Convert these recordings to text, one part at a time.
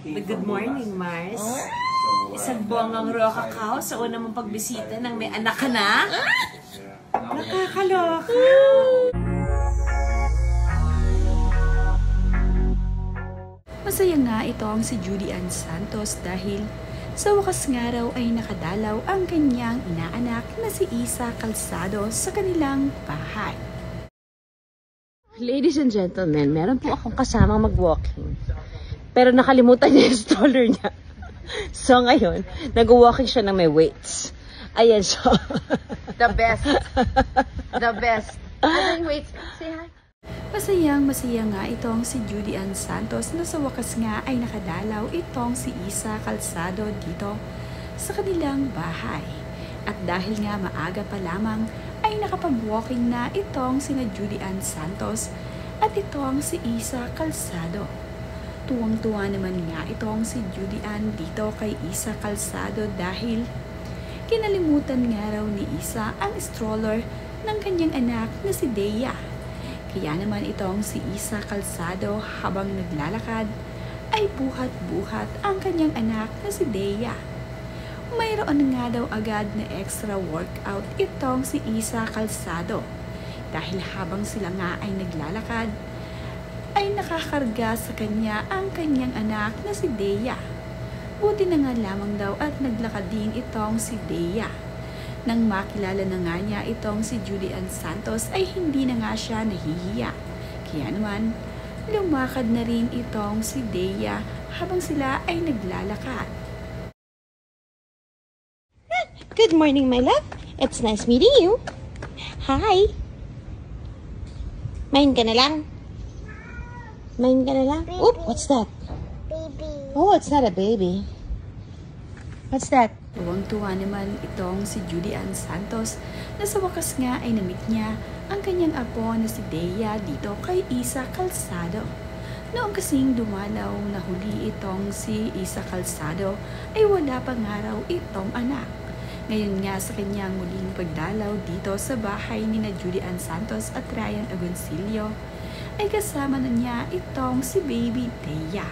Good morning, Mars. Isang buwangang raw kakao sa una mong pagbisita nang may anak ka na? Nakakaloka. Masaya nga itong si Judy Ann Santos dahil sa wakas nga raw ay nakadalaw ang kanyang inaanak na si Isa Calzado sa kanilang bahay. Ladies and gentlemen, meron po akong kasamang mag-walking. Pero nakalimutan niya yung stroller niya. So ngayon, nag-walking siya ng may weights. Ayan siya. The best. The best. Ano yung weights? Say hi. Masaya nga itong si Judy Ann Santos na sa wakas nga ay nakadalaw itong si Isa Calzado dito sa kanilang bahay. At dahil nga maaga pa lamang ay nakapag-walking na itong sina Judy Ann Santos at itong si Isa Calzado. Tuwang-tuwa naman nga itong si Judy Ann dito kay Isa Calzado dahil kinalimutan nga raw ni Isa ang stroller ng kanyang anak na si Dea. Kaya naman itong si Isa Calzado habang naglalakad ay buhat-buhat ang kanyang anak na si Dea. Mayroon nga daw agad na extra workout itong si Isa Calzado dahil habang sila nga ay naglalakad ay nakakarga sa kanya ang kanyang anak na si Dea. Buti na nga lamang daw at naglakad din itong si Dea. Nang makilala na nga niya itong si Judy Ann Santos ay hindi na nga siya nahihiya. Kaya naman, lumakad na rin itong si Dea habang sila ay naglalakad. Good morning, my love. It's nice meeting you. Hi. Main ka na lang. Main ka na lang. Oop, what's that? Baby. Oh, it's not a baby. What's that? Tuwang-tuwa naman itong si Judy Ann Santos na sa wakas nga ay namit niya ang kanyang apo na si Dea dito kay Isa Calzado. Noong kasing dumalaw na huli itong si Isa Calzado ay wala pa nga raw itong anak. Ngayon nga sa kanyang muling pagdalaw dito sa bahay ni na Judy Ann Santos at Ryan Agoncillo ay kasama na niya itong si baby Dea.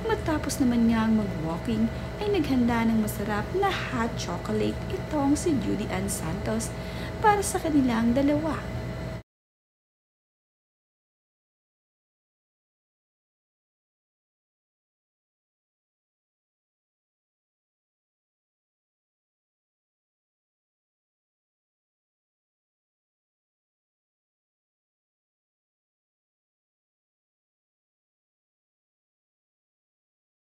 Matapos naman niyang mag-walking ay naghanda ng masarap na hot chocolate itong si Judy Ann Santos para sa kanilang dalawa.